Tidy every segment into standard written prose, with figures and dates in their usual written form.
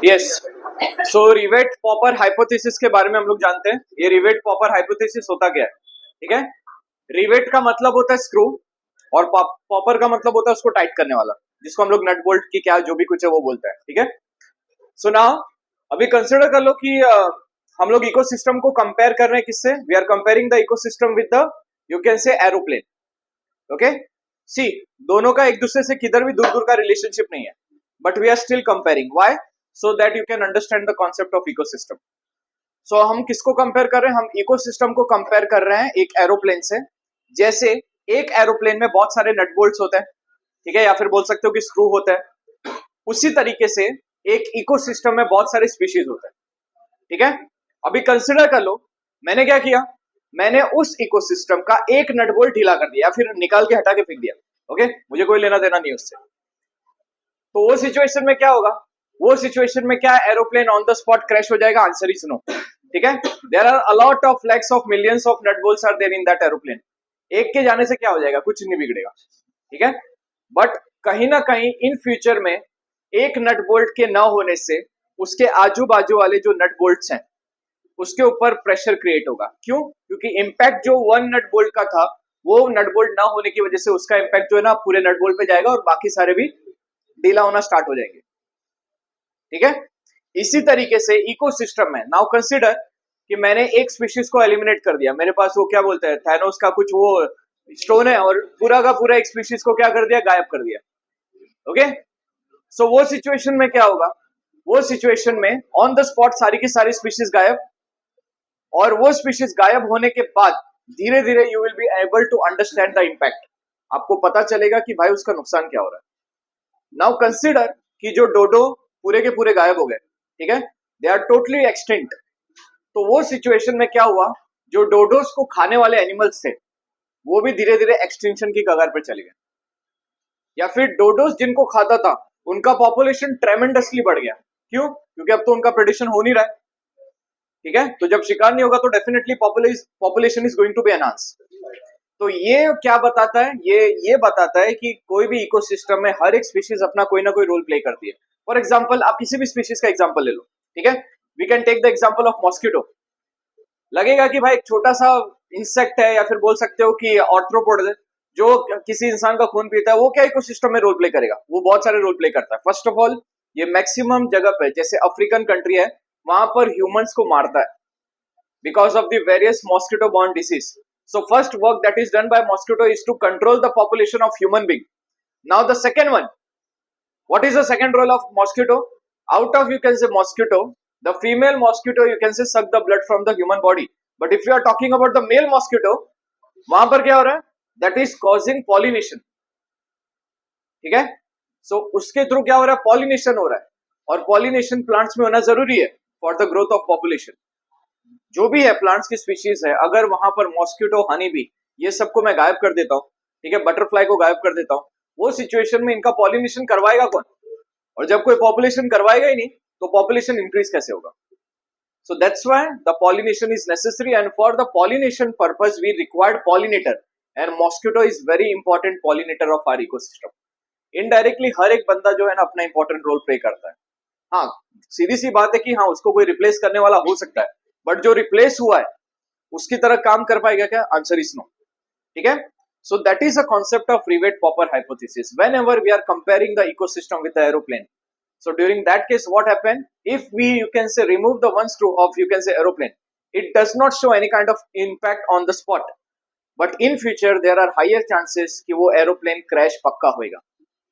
Yes, सो rivet popper hypothesis के बारे में हम लोग जानते हैं। ये रिवेट पॉपर हाइपोथेसिस होता क्या है? ठीक है, रिवेट का मतलब होता है स्क्रू और पॉपर का मतलब होता है उसको टाइट करने वाला, जिसको हम लोग नट बोल्ट की क्या जो भी कुछ है वो बोलते हैं। ठीक है, सो नाउ अभी कंसिडर कर लो कि हम लोग इकोसिस्टम को कंपेयर कर रहे हैं किससे? We are comparing the ecosystem with the, you can say, aeroplane. Okay, see, दोनों का एक दूसरे से किधर भी दूर दूर का रिलेशनशिप नहीं है, but we are still comparing. Why? So that you can understand the concept of ecosystem. So हम किसको कंपेयर कर रहे हैं? हम इकोसिस्टम को कंपेयर कर रहे हैं एक एरोप्लेन से। जैसे एक एरोप्लेन में बहुत सारे नट बोल्ट्स होते हैं, ठीक है, या फिर बोल सकते हो कि स्क्रू होते हैं। उसी तरीके से एक इकोसिस्टम में बहुत सारे स्पीशीज होते हैं। ठीक है, अभी कंसिडर कर लो, मैंने क्या किया? मैंने उस इकोसिस्टम का एक नट बोल्ट ढीला कर दिया, फिर निकाल के हटा के फेंक दिया। ओके, मुझे कोई लेना देना नहीं उससे। तो वो सिचुएशन में क्या होगा? वो सिचुएशन में क्या aeroplane on the spot crash हो जाएगा? Answer is no. ठीक है, there are a lot of lakhs of millions of nut bolts are there in that aeroplane. एक के जाने से क्या हो जाएगा? कुछ नहीं बिगड़ेगा। ठीक है, बट कहीं ना कहीं इन फ्यूचर में एक नट बोल्ट के न होने से उसके आजू बाजू वाले जो नट बोल्ट्स हैं उसके ऊपर प्रेशर क्रिएट होगा। क्यों? क्योंकि इंपैक्ट जो वन नट बोल्ट का था, वो नट बोल्ट ना होने की वजह से उसका इंपैक्ट जो है ना पूरे नट बोल्ट पे जाएगा और बाकी सारे भी ढीला होना स्टार्ट हो जाएंगे। ठीक है, इसी तरीके से इकोसिस्टम में नाउ कंसीडर कि मैंने एक स्पीशीज को एलिमिनेट कर दिया। मेरे पास वो क्या बोलते हैं, थैनोस का कुछ वो स्टोन है, और पूरा का पूरा एक स्पीशीज को क्या कर दिया? गायब कर दिया। ओके, सो वो सिचुएशन में क्या होगा? वो सिचुएशन में ऑन द स्पॉट सारी की सारी स्पीशीज गायब, और वो स्पीशीज गायब होने के बाद धीरे धीरे you will be able to understand the impact. आपको पता चलेगा कि भाई उसका नुकसान क्या हो रहा है। नाउ कंसीडर कि जो डोडो पूरे के पूरे गायब हो गए, ठीक है, दे आर टोटली एक्सटिंक्ट। तो वो सिचुएशन में क्या हुआ? जो डोडोस को खाने वाले एनिमल्स थे वो भी धीरे धीरे एक्सटिंक्शन की कगार पर चले गए, या फिर डोडोस जिनको खाता था उनका पॉपुलेशन ट्रेमेंडसली बढ़ गया। क्यों? क्योंकि अब तो उनका प्रेडिशन हो नहीं रहा है। ठीक है, तो जब शिकार नहीं होगा तो definitely population is going to be enhance. तो ये क्या बताता है? ये बताता है कि कोई भी इकोसिस्टम में हर एक स्पीशीज अपना कोई ना कोई रोल प्ले करती है। फॉर एग्जांपल, आप किसी भी स्पीशीज का एग्जांपल ले लो। ठीक है, we can take the example of mosquito. लगेगा कि भाई एक छोटा सा इंसेक्ट है, या फिर बोल सकते हो कि ऑर्थ्रोपोड है जो किसी इंसान का खून पीता है, वो क्या इकोसिस्टम में रोल प्ले करेगा? वो बहुत सारे रोल प्ले करता है। फर्स्ट ऑफ ऑल, ये मैक्सिमम जगह पे, जैसे अफ्रीकन कंट्री है, वहां पर ह्यूमंस को मारता है because of the various mosquito borne disease. So first work that is done by mosquito is to control the population of human being. Now the second one, what is the second role of mosquito? Out of, you can say, mosquito, the female mosquito, you can say, suck the blood from the human body. But if you are talking about the male mosquito, वहां पर क्या हो रहा है? That is causing pollination. ठीक है, सो उसके through क्या हो रहा है? पॉलिनेशन हो रहा है, और पॉलिनेशन प्लांट्स में होना जरूरी है for the growth of population. जो भी है प्लांट्स की स्पीशीज है, अगर वहां पर मॉस्किटो, हनी बी, ये सबको मैं गायब कर देता हूँ, ठीक है, बटरफ्लाई को गायब कर देता हूँ, वो सिचुएशन में इनका पॉलिनेशन करवाएगा कौन? और जब कोई पॉपुलेशन करवाएगा ही नहीं तो पॉपुलेशन इंक्रीज कैसे होगा? So that's why the pollination is necessary, and for the pollination purpose we required pollinator, and mosquito is very important pollinator of our ecosystem. Indirectly हर एक बंदा जो है ना अपना इंपॉर्टेंट रोल प्ले करता है। हाँ, सीधी सी बात है कि हाँ, उसको कोई रिप्लेस करने वाला हो सकता है, बट जो रिप्लेस हुआ है उसकी तरह काम कर पाएगा क्या? Answer is no. ठीक है, so that is a concept of rivet popper hypothesis whenever we are comparing the ecosystem with the aeroplane. So during that case, what happened? If we, you can say, remove the one screw of, you can say, aeroplane, it does not show any kind of impact on the spot. But in future there are higher chances कि वो aeroplane crash पक्का होएगा।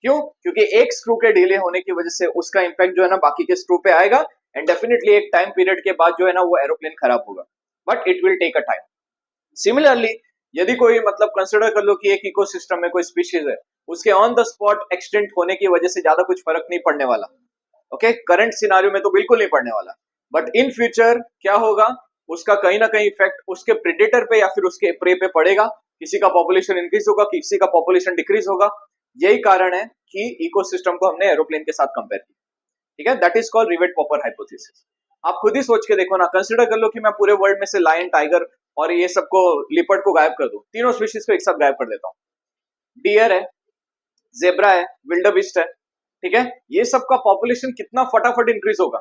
क्यों? क्योंकि एक screw के ढीले होने की वजह से उसका इम्पैक्ट जो है ना बाकी के स्क्रू पे आएगा, एंड डेफिनेटली एक टाइम पीरियड के बाद जो है ना वो एरोप्लेन खराब होगा, but it will take a time. Similarly, यदि कोई मतलब कंसिडर कर लो कि एक इकोसिस्टम में कोई स्पीशीज है, उसके ऑन द स्पॉट एक्सटेंट होने की वजह से ज्यादा कुछ फर्क नहीं पड़ने वाला। ओके, करंट सिनारियो में तो बिल्कुल नहीं पड़ने वाला, बट इन फ्यूचर क्या होगा? उसका कहीं ना कहीं इफेक्ट उसके प्रेडेटर पे या फिर उसके प्रे पे पड़ेगा। किसी का पॉपुलेशन इंक्रीज होगा, किसी का पॉपुलेशन डिक्रीज होगा। यही कारण है कि इकोसिस्टम को हमने एरोप्लेन के साथ कंपेयर किया। ठीक है, that is called rivet popper hypothesis. आप खुद ही सोच के देखो ना, कंसिडर कर लो कि मैं पूरे वर्ल्ड में से लायन, टाइगर और ये सबको, लिपर्ड को गायब कर दूं, तीनों स्पीशीज को एक साथ गायब कर देता हूँ। डियर है, जेब्रा है, विल्डरबिस्ट है, ठीक है, ये सब का पॉपुलेशन कितना फटाफट इंक्रीज होगा।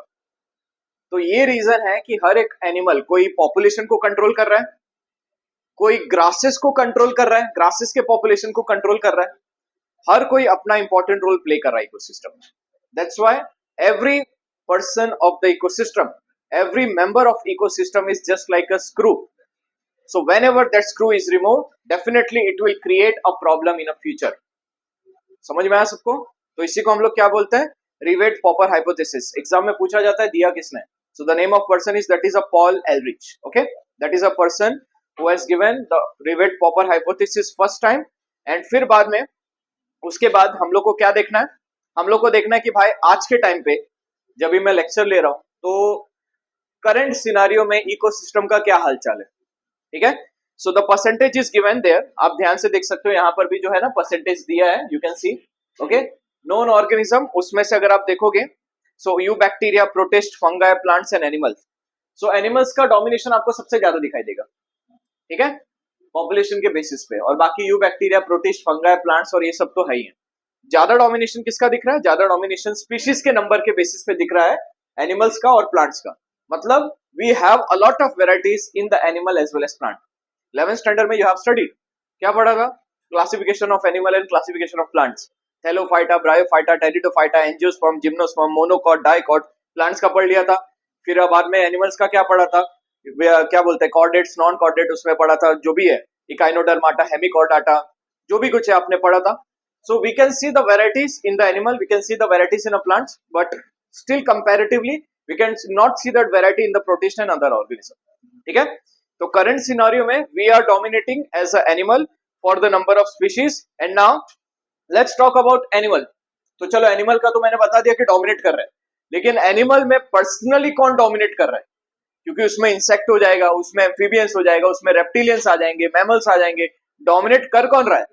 तो ये रीजन है कि हर एक एनिमल कोई पॉपुलेशन को कंट्रोल कर रहा है, कोई ग्रासेस को कंट्रोल कर रहा है, ग्रासेस के पॉपुलेशन को कंट्रोल कर रहा है, हर कोई अपना इंपॉर्टेंट रोल प्ले कर रहा है इकोसिस्टम में। That's why every person of the ecosystem, every member of ecosystem is just like a screw. So whenever that screw is removed, definitely it will create a problem in a future. समझ में आया सबको? तो इसी को हम लोग क्या बोलते हैं, रिवेट पॉपर हाइपोथेसिस। एग्जाम में पूछा जाता है, दिया किसने? So the name of person is, that is a Paul Ehrlich. Okay, that is a person who has given the rivet popper hypothesis first time. And फिर बाद में उसके बाद हम लोग को क्या देखना है, हम लोग को देखना है कि भाई आज के टाइम पे जब भी मैं लेक्चर ले रहा हूं तो करंट सिनारियो में इकोसिस्टम का क्या हालचाल है। ठीक है, so the percentage is given there, आप ध्यान से देख सकते हो, यहाँ पर भी जो है ना परसेंटेज दिया है, you can see. Okay, non organism, उसमें से अगर आप देखोगे, so you bacteria, protist, fungi, plants and animals. So animals का डोमिनेशन आपको सबसे ज्यादा दिखाई देगा, ठीक है, पॉपुलेशन के बेसिस पे। और बाकी you bacteria, protist, fungi, plants और ये सब तो है ही है। ज्यादा डोमिनेशन किसका दिख रहा है? ज्यादा डोमिनेशन स्पीशीज के नंबर के बेसिस पे दिख रहा है, एनिमल्स का और प्लांट्स का। मतलब we have a lot of varieties in the animal as well as plant. 11th standard में यू हैव स्टडीड, क्या पढ़ा था? Classification of animal and classification of plants. Thallophyta, bryophyta, pteridophyta, angiosperm, gymnosperm, monocot, dicot, plants का पढ़ लिया था। फिर बाद में एनिमल्स का क्या पढ़ा था, क्या बोलते हैं, कॉर्डेट्स, नॉन कॉर्डेट, उसमें पढ़ा था जो भी है, इकाइनोडर्माटा, हेमिकॉर्डाटा, जो भी कुछ है आपने पढ़ा था। So we can see the varieties in the animal, we can see the varieties in the plants, but still comparatively we can not see that variety in the protist and other organism. ठीक है, तो current scenario में we are dominating as an animal for the number of species. And now let's talk about animal. तो चलो animal का तो मैंने बता दिया कि dominate कर रहा है, लेकिन animal में personally कौन dominate कर रहा है? क्योंकि उसमें insect हो जाएगा, उसमें amphibians हो जाएगा, उसमें reptilians आ जाएंगे, mammals आ जाएंगे, dominate कर कौन रहा है?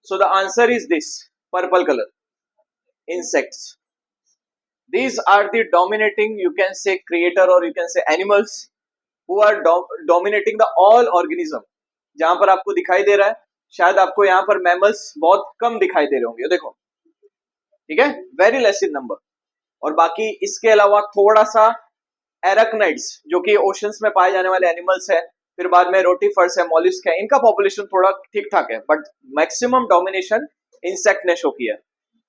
So the answer is this, purple color, insects. These are the dominating, you can say, creator or you can say animals who are dominating the all organism. जहां पर आपको दिखाई दे रहा है, शायद आपको यहाँ पर mammals बहुत कम दिखाई दे रहे होंगे, देखो, ठीक है, very less in number. और बाकी इसके अलावा थोड़ा सा एराक्नाइड्स, जो कि ओशंस में पाए जाने वाले एनिमल्स है, फिर बाद में रोटीफर्स है, मॉलिस्क है, इनका पॉपुलेशन थोड़ा ठीक ठाक है, बट मैक्सिमम डोमिनेशन इंसेक्ट ने शो किया है।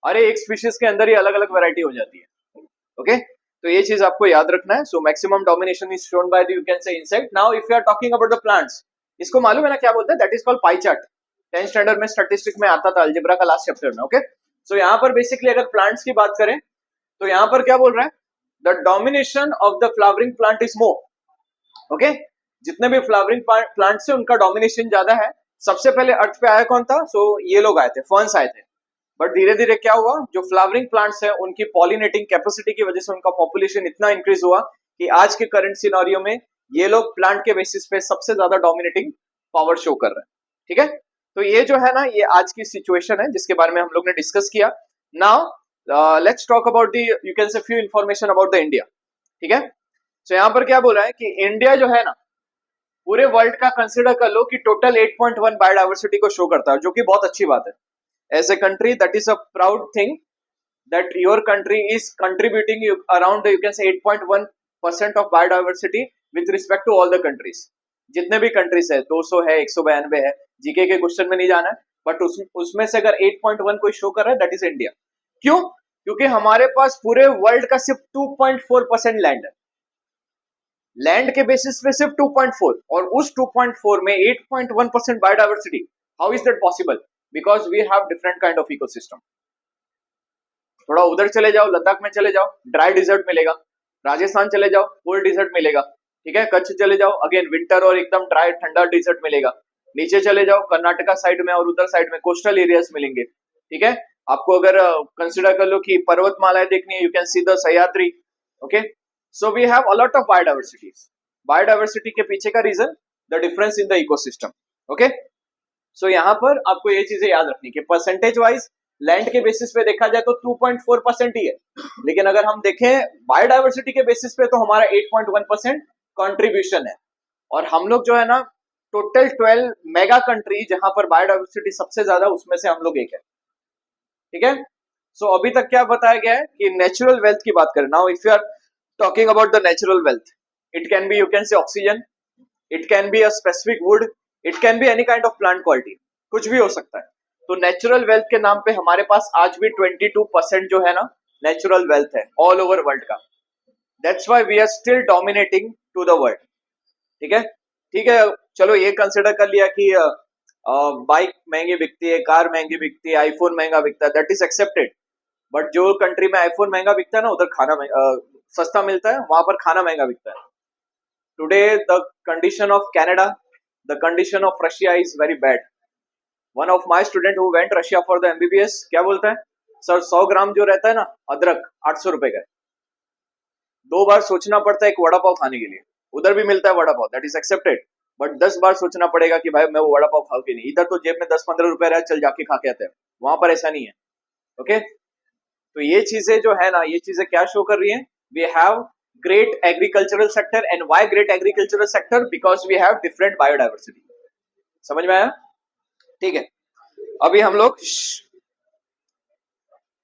अरे एक स्पीशीज के अंदर ही अलग अलग वैरायटी हो जाती है। ओके, तो ये चीज आपको याद रखना है। So maximum domination is shown by the, you can say, insect. Now if you are talking about the plants, इसको मालूम है ना क्या बोलते हैं? That is called pie chart. 10th standard में स्टैटिस्टिक्स में आता था, अलजेब्रा का लास्ट चैप्टर में। ओके, सो यहाँ पर बेसिकली अगर प्लांट्स की बात करें तो यहाँ पर क्या बोल रहा है, the domination of the flowering plant is more. Okay, जितने भी फ्लावरिंग प्लांट्स है उनका डोमिनेशन ज्यादा है। सबसे पहले अर्थ पे आया कौन था? सो ये लोग आए थे, फर्न्स आए थे। बट धीरे धीरे क्या हुआ, जो फ्लावरिंग प्लांट्स है उनकी पॉलिनेटिंग कैपेसिटी की वजह से उनका पॉपुलेशन इतना इंक्रीज हुआ कि आज के करंट सिनेरियो में ये लोग प्लांट के बेसिस पे सबसे ज्यादा डोमिनेटिंग पावर शो कर रहे हैं। ठीक है, तो ये जो है ना, ये आज की सिचुएशन है जिसके बारे में हम लोग ने डिस्कस किया। Now let's talk about the, you can से, few information about the India. ठीक है, तो यहाँ पर क्या बोला है कि इंडिया जो है ना, पूरे वर्ल्ड का कंसिडर कर लो कि टोटल 8.1 बायोडाइवर्सिटी को शो करता है, जो कि बहुत अच्छी बात है। As a country, that is a proud thing that your country is contributing around, you can say, 8.1% of biodiversity with respect to all the countries. जितने भी कंट्रीज है, 200 है, 192 है, जीके के क्वेश्चन में नहीं जाना है, बट उसमें से अगर 8.1 कोई शो कर रहा है, दैट इज इंडिया। क्यों? क्योंकि हमारे पास पूरे वर्ल्ड का सिर्फ 2.4% लैंड है, लैंड के बेसिस पे सिर्फ 2.4, और उस 2.4 में 8.1% biodiversity. How is that possible? Because we have different kind of ecosystem. थोड़ा उधर चले जाओ, लद्दाख में चले जाओ, ड्राई डिजर्ट मिलेगा। राजस्थान चले जाओ, कोल्ड डिजर्ट मिलेगा। ठीक है, कच्छ चले जाओ, अगेन विंटर और एकदम ड्राई ठंडा डिजर्ट मिलेगा। नीचे चले जाओ कर्नाटका साइड में और उधर साइड में कोस्टल एरियाज मिलेंगे। ठीक है, आपको अगर कंसिडर कर लो कि पर्वतमालाएं देखनी है, you can see the Sahyadri. Okay, so we have a lot of biodiversities. Biodiversity के पीछे का reason, the difference in the ecosystem. Okay, so यहाँ पर आपको ये चीजें याद रखनी कि परसेंटेज वाइज लैंड के बेसिस पे देखा जाए तो 2.4% ही है, लेकिन अगर हम देखें बायोडाइवर्सिटी के बेसिस पे तो हमारा 8.1% कंट्रीब्यूशन है। और हम लोग जो है ना, टोटल 12 मेगा कंट्री जहां पर बायोडाइवर्सिटी सबसे ज्यादा, उसमें से हम लोग एक है। ठीक है, सो अभी तक क्या बताया गया है कि नेचुरल वेल्थ की बात करें. Now if you are talking about the natural wealth, it can be, you can say oxygen, it can be a specific wood, it can be any kind of plant quality, कुछ भी हो सकता है. तो natural wealth के नाम पे हमारे पास आज भी 22% जो है ना नेचुरल वेल्थ है ऑल ओवर वर्ल्ड का. That's why we are still dominating to the world. ठीक है, ठीक है. चलो ये कंसिडर कर लिया कि बाइक महंगी बिकती है, कार महंगी बिकती है, आईफोन महंगा बिकता है, दैट इज एक्सेप्टेड. बट जो कंट्री में आईफोन महंगा बिकता है ना, उधर खाना सस्ता मिलता है, वहां पर खाना महंगा बिकता है. Today the condition of Canada, the condition of Russia is very bad. One of my student who went Russia for the MBBS क्या बोलता है, सर 100 ग्राम जो रहता है ना अदरक 800 रुपए का है. 2 बार सोचना पड़ता है एक वड़ा पाव खाने के लिए. उधर भी मिलता है vada pav, that is accepted, but 10 बार सोचना पड़ेगा कि भाई मैं वो वड़ा पाव खाऊं कि नहीं. इधर तो जेब में 10-15 रुपए रहे, चल जाके खा के आते हैं, वहां पर ऐसा नहीं है. ओके, तो ये चीजें जो है ना, ये चीजें क्या शो कर रही है, we have great agricultural sector. And why great agricultural sector, because we have different biodiversity. समझ में आया? ठीक है, अभी हम लोग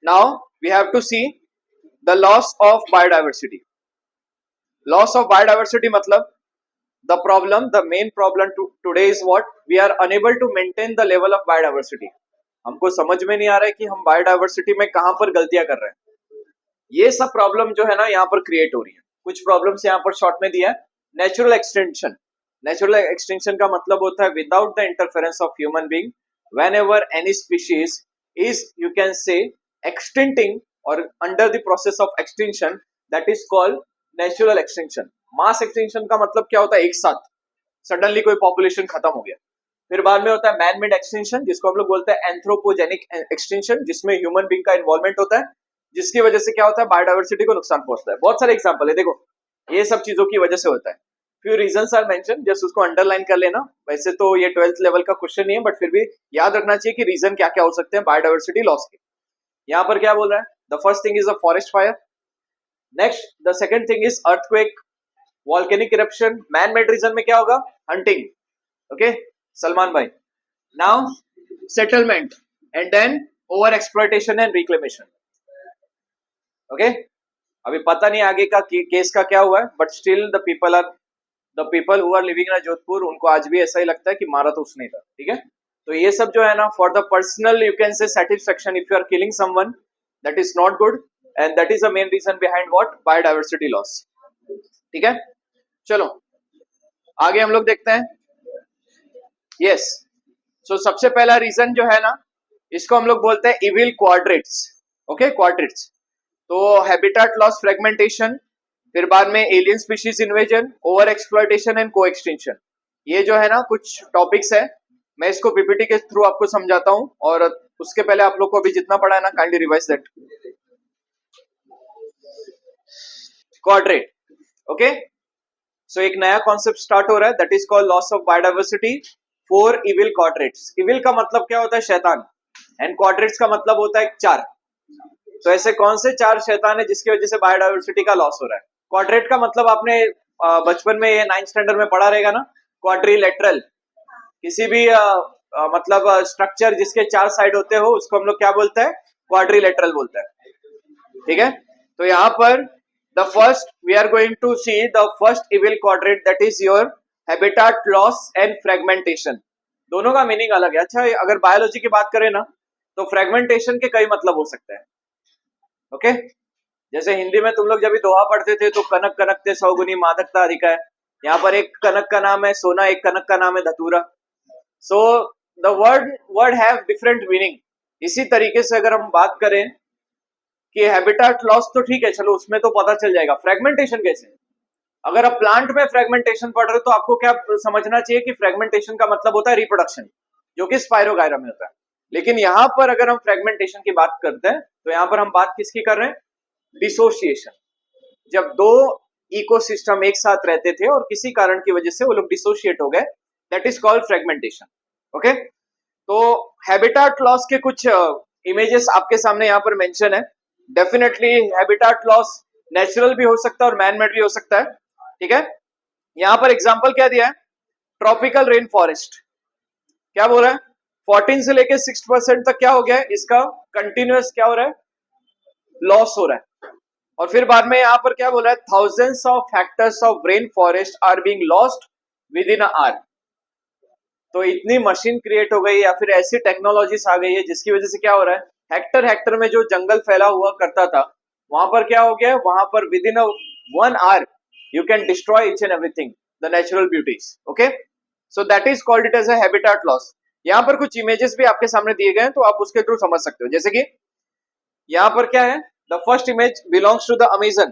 now we have to see the loss of biodiversity. Loss of biodiversity मतलब the problem, the main problem today is what we are unable to maintain the level of biodiversity. हमको समझ में नहीं आ रहा है कि हम बायोडाइवर्सिटी में कहां पर गलतियां कर रहे हैं. ये सब प्रॉब्लम जो है ना यहाँ पर क्रिएट हो रही है. कुछ प्रॉब्लम्स यहाँ पर शॉर्ट में दिया है. Natural extension. नेचुरल एक्सटेंशन का मतलब होता है without the interference of human being, whenever any species is, you can say, extincting or under the process of extinction, that is called natural extinction. Mass extension का मतलब क्या होता है, एक साथ सडनली कोई पॉपुलेशन खत्म हो गया. फिर बाद में होता है मैन मेड एक्सटेंशन, जिसको हम लोग बोलते हैं एंथ्रोपोजेनिक एक्सटेंशन, जिसमें ह्यूमन बीइंग का इन्वॉल्वमेंट होता है, जिसकी वजह से क्या होता है, बायोडाइवर्सिटी को नुकसान पहुंचता है. बहुत सारे एग्जांपल है, देखो ये सब चीजों की वजह से होता है. Few reasons are mention, just उसको अंडरलाइन कर लेना. वैसे तो ये 12th लेवल का क्वेश्चन नहीं है, बट फिर भी याद रखना चाहिए कि रीजन क्या क्या हो सकते हैं बायोडाइवर्सिटी लॉस के. यहाँ पर क्या बोल रहा है, the first thing is a forest fire. Next the second thing is earthquake, volcanic eruption. Man made reason में क्या होगा, हंटिंग. ओके सलमान भाई. Now settlement and then over exploitation and reclamation. Okay, अभी पता नहीं आगे का केस का क्या हुआ है, but still the people who are living in Jodhpur, उनको आज भी ऐसा ही लगता है कि मारा तो उसने था. ठीक है, तो ये सब जो है ना for the personal you can say satisfaction, if you are killing someone, that is not good, and that is the main reason behind what, biodiversity loss. ठीक है, चलो आगे हम लोग देखते हैं. यस, सो सबसे पहला रीजन जो है ना, इसको हम लोग बोलते हैं इविल क्वाड्रेट्स. ओके, क्वाड्रेट्स. तो हैबिटेट लॉस, फ्रेगमेंटेशन, फिर बाद में alien species invasion, over exploitation and को एक्सटेंशन. ये जो है ना कुछ टॉपिक्स है, मैं इसको पीपीटी के थ्रू आपको समझाता हूं, और उसके पहले आप लोग को अभी जितना पढ़ा है ना, kindly revise that. Quadrat. Okay, so एक नया कॉन्सेप्ट स्टार्ट हो रहा है, that is called loss of biodiversity for evil quadrats. Evil का मतलब क्या होता है, शैतान, एंड क्वाड्रेट्स का मतलब होता है 4. तो ऐसे कौन से 4 शैतान है जिसकी वजह से बायोडाइवर्सिटी का लॉस हो रहा है. क्वाड्रेट का मतलब आपने बचपन में ये 9th स्टैंडर्ड में पढ़ा रहेगा ना, क्वाड्रिलेटरल. किसी भी मतलब स्ट्रक्चर जिसके 4 साइड होते हो उसको हम लोग क्या बोलते हैं, क्वाड्रिलेटरल बोलते हैं. ठीक है, तो यहाँ पर the first we are going to see the first evil quadrant, that is your habitat loss and fragmentation. दोनों का मीनिंग अलग है. अच्छा, अगर बायोलॉजी की बात करें ना, तो फ्रेगमेंटेशन के कई मतलब हो सकते हैं. ओके, जैसे हिंदी में तुम लोग जब भी दोहा पढ़ते थे तो कनक कनकते 100 गुनी मादकता अधिका है. यहाँ पर एक कनक का नाम है सोना, एक कनक का नाम है धतूरा. So the word have different meaning. इसी तरीके से अगर हम बात करें कि हैबिटेट लॉस, तो ठीक है चलो उसमें तो पता चल जाएगा. फ्रेगमेंटेशन कैसे, अगर आप प्लांट में फ्रेगमेंटेशन पढ़ रहे हो तो आपको क्या समझना चाहिए कि फ्रेगमेंटेशन का मतलब होता है रिप्रोडक्शन, जो कि स्पाइरोगायरा में होता है. लेकिन यहाँ पर अगर हम फ्रेगमेंटेशन की बात करते हैं तो यहाँ पर हम बात किसकी कर रहे हैं, डिसोसिएशन. जब 2 इकोसिस्टम एक साथ रहते थे और किसी कारण की वजह से वो लोग डिसोशिएट हो गए, that is called fragmentation. Okay, तो हैबिटेट लॉस के कुछ इमेजेस आपके सामने यहाँ पर मेंशन है. डेफिनेटली हैबिटेट लॉस नेचुरल भी हो सकता है और मैन मेड भी हो सकता है. ठीक है, यहां पर एग्जांपल क्या दिया है, ट्रॉपिकल रेन फॉरेस्ट. क्या बोल रहा है, 14 से लेके 6% तक क्या हो गया है इसका कंटिन्यूअस क्या हो रहा है, लॉस हो रहा है। और फिर बाद में यहाँ पर क्या बोला है, thousands of hectares of rain forest are being lost within hour. तो इतनी मशीन क्रिएट हो गई या फिर ऐसी टेक्नोलॉजीज आ गई है जिसकी वजह से क्या हो रहा है, हेक्टर हेक्टर में जो जंगल फैला हुआ करता था वहां पर क्या हो गया, वहां पर with in 1 hour you can destroy each and everything, the natural beauties. Okay, so that is called it as a habitat loss. यहाँ पर कुछ इमेजेस भी आपके सामने दिए गए हैं तो आप उसके थ्रू समझ सकते हो। जैसे कि यहाँ पर क्या है, the first image belongs to the Amazon.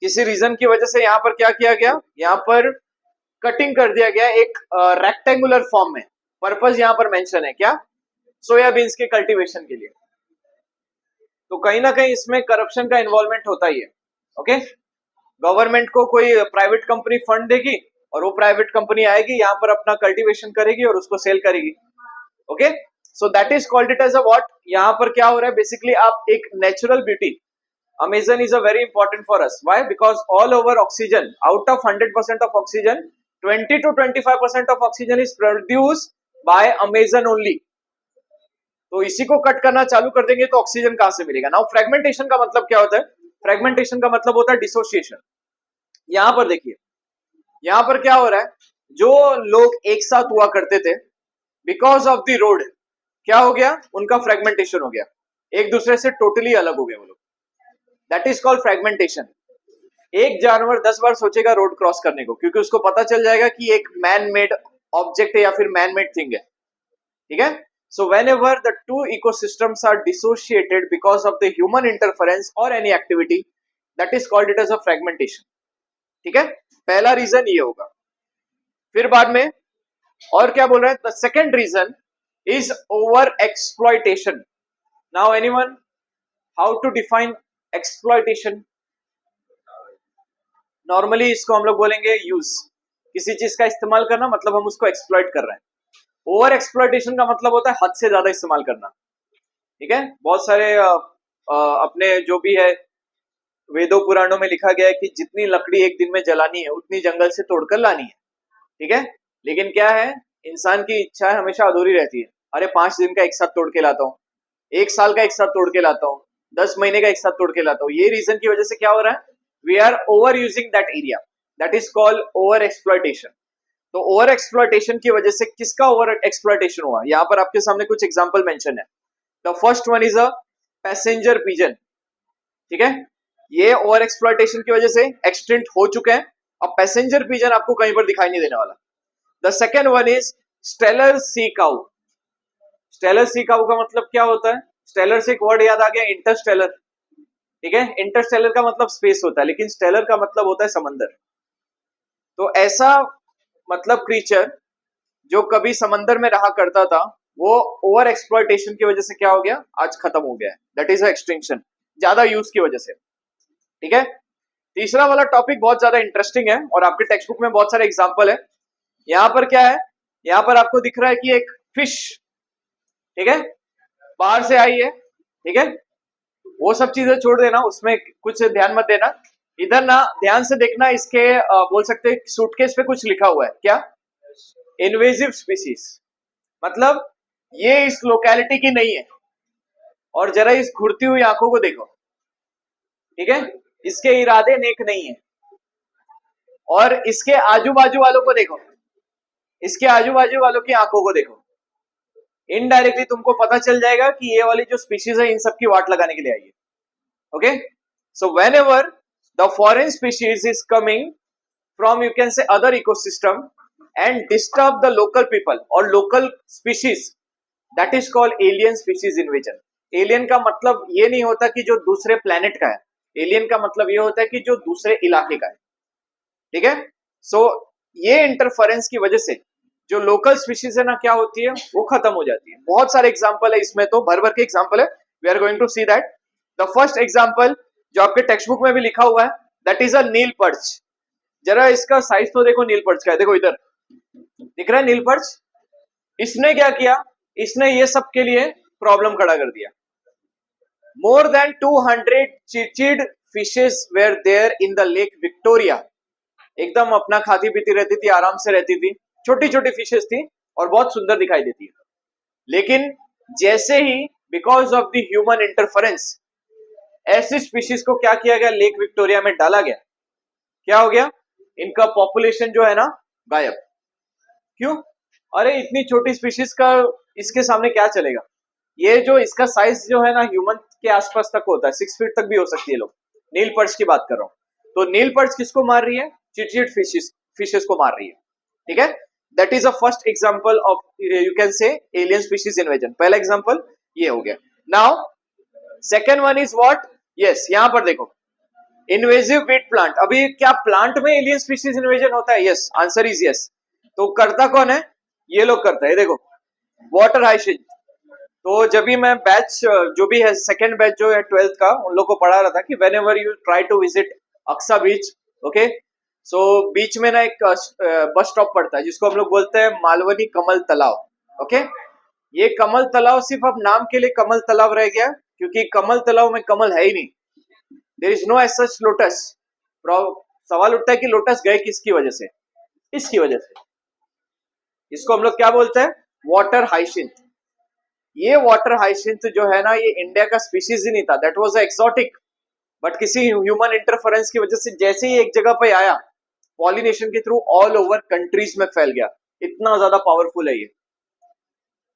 किसी रीजन की वजह से यहाँ पर क्या किया गया, यहाँ पर कटिंग कर दिया गया एक रेक्टेंगुलर फॉर्म में। पर्पस यहाँ पर मेंशन है क्या, सोयाबीन्स के कल्टीवेशन के लिए। तो कहीं ना कहीं इसमें करप्शन का इन्वॉल्वमेंट होता ही है। ओके, गवर्नमेंट को कोई प्राइवेट कंपनी फंड देगी और वो प्राइवेट कंपनी आएगी यहाँ पर अपना कल्टीवेशन करेगी और उसको सेल करेगी। Okay, so that is called it as a what. यहाँ पर क्या हो रहा है, बेसिकली आप एक natural beauty, Amazon is a very important for us. Why? Because all over oxygen, out of 100% of oxygen, 20 to 25% of oxygen is produced by Amazon only. तो इसी को कट करना चालू कर देंगे तो ऑक्सीजन कहां से मिलेगा। नाउ फ्रेगमेंटेशन का मतलब क्या होता है, फ्रेगमेंटेशन का मतलब होता है डिसोसिएशन। यहां पर देखिए, यहां पर क्या हो रहा है, जो लोग एक साथ हुआ करते थे, बिकॉज ऑफ द रोड क्या हो गया, उनका फ्रेगमेंटेशन हो गया, एक दूसरे से टोटली अलग हो गए वो लोग। That is called fragmentation. एक जानवर 10 बार सोचेगा रोड क्रॉस करने को, क्योंकि उसको पता चल जाएगा कि एक मैन मेड ऑब्जेक्ट है या फिर मैन मेड थिंग है। ठीक है, सो whenever the two ecosystems are dissociated because of the human interference or any activity, that is called it as a fragmentation. ठीक है, पहला रीजन ये होगा। फिर बाद में और क्या बोल रहे हैं, the second reason is over exploitation. Now anyone, how to define exploitation? Normally इसको हम लोग बोलेंगे यूज, किसी चीज का इस्तेमाल करना, मतलब हम उसको एक्सप्लॉइट कर रहे हैं। ओवर एक्सप्लॉइटेशन का मतलब होता है हद से ज्यादा इस्तेमाल करना। ठीक है, बहुत सारे अपने जो भी है वेदों पुराणों में लिखा गया है कि जितनी लकड़ी एक दिन में जलानी है उतनी जंगल से तोड़कर लानी है। ठीक है, लेकिन क्या है, इंसान की इच्छा हमेशा अधूरी रहती है। अरे 5 दिन का एक साथ तोड़ के लाता हूँ, 1 साल का एक साथ तोड़ के लाता हूँ, 10 महीने का एक साथ तोड़ के लाता हूँ। ये रीजन की वजह से क्या हो रहा है, we are over using that area, that is called over exploitation. तो ओवर एक्सप्लॉइटेशन की वजह से किसका ओवर एक्सप्लॉइटेशन हुआ, यहाँ पर आपके सामने कुछ एग्जांपल मेंशन है। The first one is a passenger pigeon. ठीक है, ये ओवर एक्सप्लॉइटेशन की वजह से एक्सटिंक्ट हो चुके हैं। अब पैसेंजर पिजन आपको कहीं पर दिखाई नहीं देने वाला। The second one is Steller sea cow. Steller sea cow का मतलब क्या होता है, स्टेलर से एक वर्ड याद आ गया, इंटरस्टेलर। ठीक है, इंटरस्टेलर का मतलब स्पेस होता है, लेकिन स्टेलर का मतलब होता है समंदर। तो ऐसा मतलब क्रीचर जो कभी समंदर में रहा करता था, वो ओवर एक्सप्लॉइटेशन की वजह से क्या हो गया, आज खत्म हो गया है। दैट इज एक्सटिंक्शन, ज्यादा यूज की वजह से। ठीक है, तीसरा वाला टॉपिक बहुत ज्यादा इंटरेस्टिंग है और आपके टेक्स्ट बुक में बहुत सारे एग्जाम्पल है। यहाँ पर क्या है, यहाँ पर आपको दिख रहा है कि एक फिश, ठीक है, बाहर से आई है। ठीक है, वो सब चीजें छोड़ देना, उसमें कुछ ध्यान मत देना। इधर ना ध्यान से देखना, इसके बोल सकते हैं सूटकेस पे कुछ लिखा हुआ है क्या, इन्वेजिव स्पीसीज, मतलब ये इस लोकेलिटी की नहीं है। और जरा इस घुरती हुई आंखों को देखो। ठीक है, इसके इरादे नेक नहीं है। और इसके आजू बाजू वालों को देखो, इसके आजू बाजू वालों की आंखों को देखो। इनडायरेक्टली तुमको पता चल जाएगा कि ये वाली जो स्पीशीज है इन सब की वाट लगाने के लिए आई है। Okay, so whenever the foreign species is coming from, you can say other ecosystem and disturb the local people और local species, that is called alien species invasion. Alien का मतलब ये नहीं होता कि जो दूसरे प्लेनेट का है, एलियन का मतलब ये होता है कि जो दूसरे इलाके का है। ठीक है, सो ये इंटरफेरेंस की वजह से जो लोकल स्पीशीज है ना, क्या होती है, वो खत्म हो जाती है। बहुत सारे एग्जाम्पल है इसमें, तो भर भर के एग्जाम्पल है। We are going to see that. The first example जो आपके टेक्स्ट बुक में भी लिखा हुआ है, that is a nile perch. जरा इसका साइज तो देखो नील पर्च का है, देखो इधर दिख रहा है नील पर्च। इसने क्या किया, इसने ये सब के लिए प्रॉब्लम खड़ा कर दिया। More than 200 cichlid fishes were there in the Lake Victoria. एकदम अपना खाती पीती रहती थी, आराम से रहती थी, छोटी छोटी फिशेस थी और बहुत सुंदर दिखाई देती है। लेकिन जैसे ही because of the human interference ऐसी स्पीशीज को क्या किया गया, लेक विक्टोरिया में डाला गया, क्या हो गया, इनका पॉपुलेशन जो है ना गायब। क्यों? अरे इतनी छोटी स्पीशीज का इसके सामने क्या चलेगा। ये जो इसका साइज जो है ना ह्यूमन के आसपास तक होता है, 6 फीट तक भी हो सकती है लोग। नील पर्च की बात कर रहा हूं। तो नील पर्च किसको मार रही है, चिटचिट फिशेस को मार रही है, ठीक है। That is a first example of you can से एलियन स्पीशीज इन्वेजन। पहला एग्जांपल ये हो गया। Now second one is what, yes यहां पर देखो इन्वेजिव वीट प्लांट। अभी क्या प्लांट में एलियन स्पीशीज इन्वेजन होता है? Yes, answer is yes. तो करता कौन है, ये लोग करता है, देखो वाटर हाइसिंथ। तो जब भी मैं बैच जो भी है सेकंड बैच जो है 12th का, उन लोग को पढ़ा रहा था कि whenever you try to visit Aksa beach, okay, so बीच में ना एक बस स्टॉप पड़ता है जिसको हम लोग बोलते हैं मालवनी कमल तालाब, ओके। ये कमल तालाब सिर्फ अब नाम के लिए कमल तालाब रह गया, क्योंकि कमल तालाब में कमल है ही नहीं, there is no as such lotus. सवाल उठता है कि लोटस गए किसकी वजह से, इसकी वजह से। इसको हम लोग क्या बोलते हैं, वाटर हाइसिंथ। ये वाटर हाइसिंथ जो है ना, ये इंडिया का स्पीशीज ही नहीं था, दैट वाज एक्सोटिक। बट किसी ह्यूमन इंटरफेरेंस की वजह से जैसे ही एक जगह पे आया, पॉलिनेशन के थ्रू ऑल ओवर कंट्रीज में फैल गया। इतना ज्यादा पावरफुल है ये,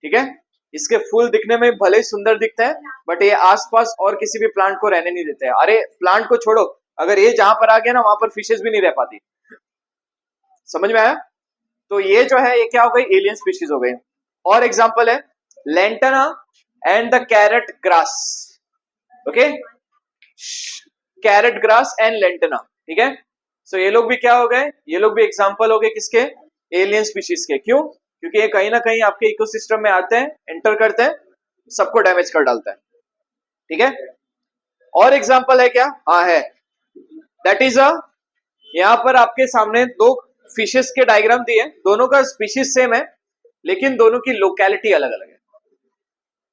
ठीक है। इसके फूल दिखने में भले ही सुंदर दिखते हैं, बट ये आसपास और किसी भी प्लांट को रहने नहीं देते हैं। अरे प्लांट को छोड़ो, अगर ये जहां पर आ गया ना, वहां पर फिशेज भी नहीं रह पाती। समझ में आया? तो ये जो है ये क्या हो गई, एलियन स्पीशीज हो गई। और एग्जांपल है lantana and the carrot grass, okay, carrot grass and lantana, ठीक है। सो ये लोग भी क्या हो गए, ये लोग भी एग्जांपल हो गए किसके, एलियन स्पीशीज के। क्यों? क्योंकि ये कहीं ना कहीं आपके इकोसिस्टम में आते हैं, एंटर करते हैं, सबको डैमेज कर डालता है, ठीक है। और एग्जांपल है क्या, हाँ है, दैट इज अ, यहां पर आपके सामने दो फिशेस के डायग्राम दिए, दोनों का स्पीशीज सेम है, लेकिन दोनों की लोकेलिटी अलग अलग है,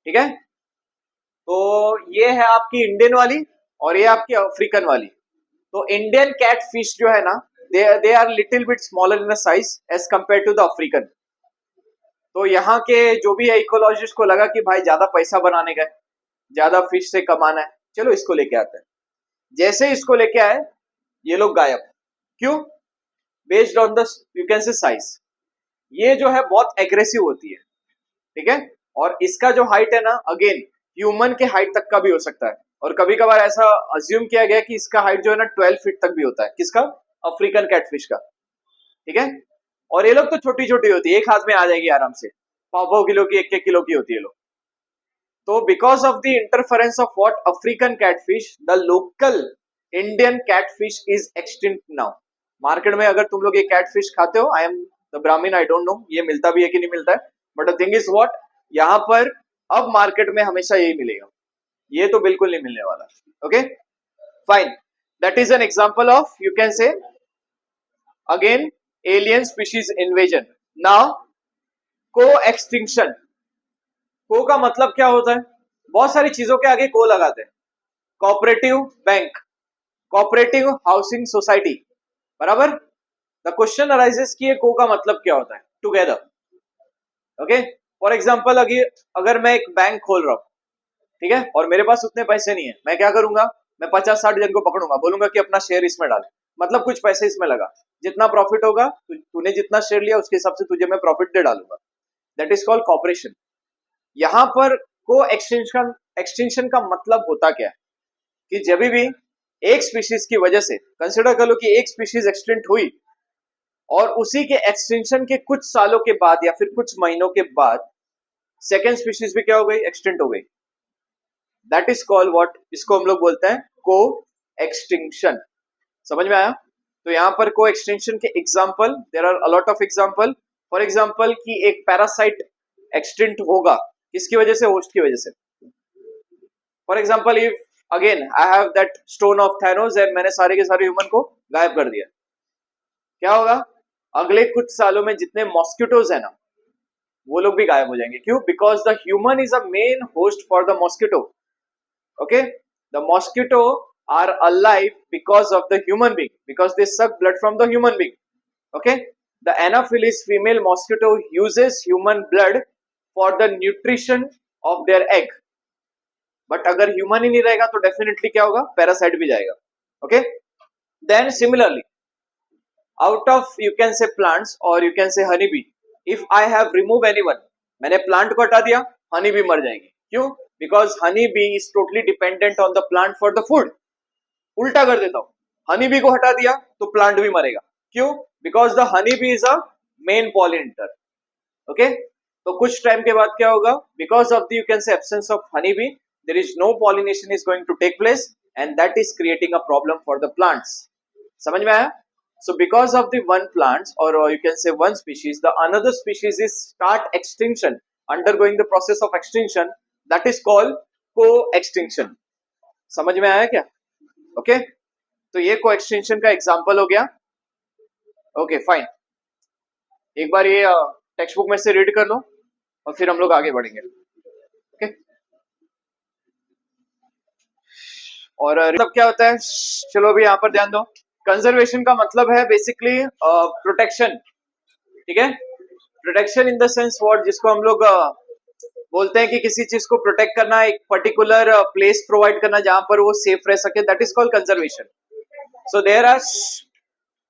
ठीक है। तो ये है आपकी इंडियन वाली और ये आपकी अफ्रीकन वाली। तो इंडियन कैट फिश जो है ना, they are little bit smaller in size as compare to the African. तो यहाँ के जो भी है इकोलॉजिस्ट को लगा कि भाई ज्यादा पैसा बनाने का, ज्यादा फिश से कमाना है, चलो इसको लेके आते हैं। जैसे इसको लेके आए, ये लोग गायब। क्यों? Based on the you can से साइज। ये जो है बहुत एग्रेसिव होती है, ठीक है। और इसका जो हाइट है ना, अगेन ह्यूमन के हाइट तक का भी हो सकता है, और कभी कभार ऐसा अज्यूम किया गया कि इसका हाइट जो है ना 12 फीट तक भी होता है। किसका? अफ्रीकन कैटफिश का, ठीक है। और ये लोग तो छोटी छोटी होती है, एक हाथ में आ जाएगी आराम से, 5-5 किलो की, 1-1 किलो की होती है लोग। तो because of the interference of what African catfish, the local Indian catfish is extinct now. Market में अगर तुम लोग ये कैटफिश खाते हो, I am the Brahmin, I don't know ये मिलता भी है कि नहीं मिलता है, but the thing is what, यहाँ पर अब मार्केट में हमेशा यही मिलेगा, ये तो बिल्कुल नहीं मिलने वाला, okay fine. That is an example of you can से again alien species invasion. Now को एक्सटिंक्शन। को का मतलब क्या होता है, बहुत सारी चीजों के आगे को लगाते हैं। Cooperative bank, cooperative housing society, बराबर। द क्वेश्चन अराइजेस कि ये को का मतलब क्या होता है, टुगेदर, ओके। फॉर एग्जांपल अगर मैं एक बैंक खोल रहा हूं, ठीक है, और मेरे पास उतने पैसे नहीं है, मैं क्या करूंगा, मैं 50-60 जन को पकड़ूंगा, बोलूंगा कि अपना शेयर इसमें डाल, मतलब कुछ पैसे इसमें लगा, जितना प्रॉफिट होगा, तूने जितना शेयर लिया उसके हिसाब से तुझे मैं प्रॉफिट दे डालूंगा। That is called corporation. यहां पर को एक्सटेंशन का मतलब होता क्या है, कि जब भी एक स्पीशीज की वजह से, कंसिडर कर लो कि एक स्पीशीज एक्सटेंट हुई, और उसी के एक्सटेंशन के कुछ सालों के बाद या फिर कुछ महीनों के बाद सेकेंड स्पीशीज भी क्या हो गई, एक्सटेंट हो गई, दैट इज कॉल्ड व्हाट, इसको हम लोग बोलते हैं को एक्सटिंक्शन। समझ में आया? तो यहां पर को एक्सटेंशन के example, there are a lot of example. For example कि एक पैरासाइट एक्सटेंट होगा किसकी वजह से, होस्ट की वजह से। For example if again I have that stone of Thanos and मैंने सारे के सारे ह्यूमन को गायब कर दिया, क्या होगा, अगले कुछ सालों में जितने मॉस्किटोज है ना, वो लोग भी गायब हो जाएंगे। क्यों? Because the human is a main host for the mosquito, okay. The mosquito are alive because of the human being, because they suck blood from the human being, okay. The anopheles female mosquito uses human blood for the nutrition of their egg, but अगर human ही नहीं रहेगा तो definitely क्या होगा, parasite भी जाएगा. Okay, then similarly out of you can say plants or you can say honeybee, if I have remove anyone, मैंने प्लांट को हटा दिया, हनी बी मर जाएगी. क्यों? Because Honey bee is totally dependent on the plant for the food. उल्टा कर देता हूं, हनी बी को हटा दिया तो प्लांट भी मरेगा. क्यों? Because the honey bee is a main pollinator. Okay, तो कुछ टाइम के बाद क्या होगा, because of the you can say absence of honey bee, there is no pollination is going to take place and that is creating a problem for the plants. समझ में आया? So because of the one plants or you can say one species, the another species is start extinction, undergoing the process of extinction, that is called co-extinction. समझ में आया क्या? Okay, तो ये co-extinction का एग्जाम्पल हो गया. ओके फाइन, एक बार ये टेक्स्ट बुक में से रीड कर लो और फिर हम लोग आगे बढ़ेंगे. ओके, और मतलब क्या होता है, चलो अभी यहाँ पर ध्यान दो. कंजर्वेशन का मतलब है बेसिकली प्रोटेक्शन. ठीक है, protection in the sense what, जिसको हम लोग बोलते हैं कि किसी चीज को प्रोटेक्ट करना, एक पर्टिकुलर प्लेस प्रोवाइड करना जहां पर वो सेफ रह सके, that is called conservation. So there are,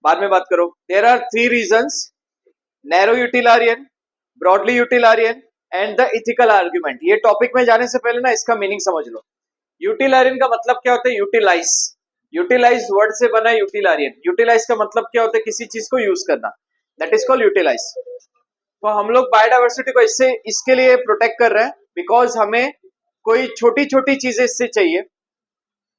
बाद में बात करो, there are 3 reasons: narrow utilitarian, broadly utilitarian and the ethical argument. ये टॉपिक में जाने से पहले ना इसका मीनिंग समझ लो. यूटिलारियन का मतलब क्या होता है? यूटिलाइज. यूटिलाइज वर्ड से बना है यूटिलारियन. यूटिलाइज का मतलब क्या होता है? किसी चीज को यूज करना, दैट इज कॉल्ड यूटिलाइज. तो हम लोग बायोडाइवर्सिटी को इससे इसके लिए प्रोटेक्ट कर रहे हैं बिकॉज हमें कोई छोटी छोटी चीजें इससे चाहिए.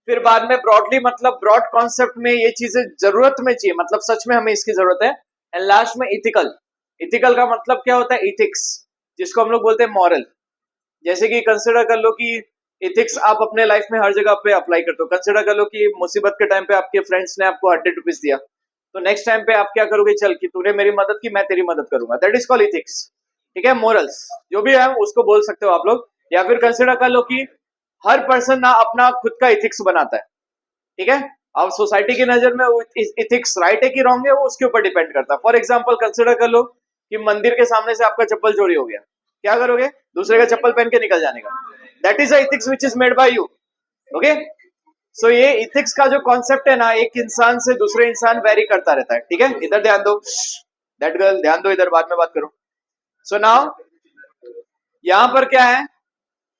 फिर बाद में ब्रॉडली मतलब ब्रॉड कॉन्सेप्ट में ये चीजें जरूरत में चाहिए, मतलब सच में हमें इसकी जरूरत है. एंड लास्ट में इथिकल. इथिकल का मतलब क्या होता है? इथिक्स, जिसको हम लोग बोलते हैं मॉरल. जैसे कि कंसिडर कर लो कि इथिक्स आप अपने लाइफ में हर जगह पे अप्लाई करते हो. कंसिडर कर लो कि मुसीबत के टाइम पे आपके फ्रेंड्स ने आपको 100 रुपीज दिया, तो नेक्स्ट टाइम पे आप क्या करोगे? चल कि तूने मेरी मदद की, मैं तेरी मदद करूंगा. That is called ethics. ठीक है, मोरल्स जो भी है उसको बोल सकते हो आप लोग. या फिर कंसिडर कर लो कि हर पर्सन ना अपना खुद का इथिक्स बनाता है. ठीक है, अब सोसाइटी की नजर में इथिक्स राइट है कि रॉन्ग है, वो उसके ऊपर डिपेंड करता है. फॉर एग्जाम्पल कंसिडर कर लो कि मंदिर के सामने से आपका चप्पल चोरी हो गया, क्या करोगे? दूसरे का चप्पल पहन के निकल जाने का. That is a ethics which is made by you. Okay, so ये इथिक्स का जो कॉन्सेप्ट है ना, एक इंसान से दूसरे इंसान वेरी करता रहता है. ठीक है, इधर ध्यान दो, दैट गर्ल ध्यान दो, इधर बाद में बात करो. सो नाउ यहां पर क्या है,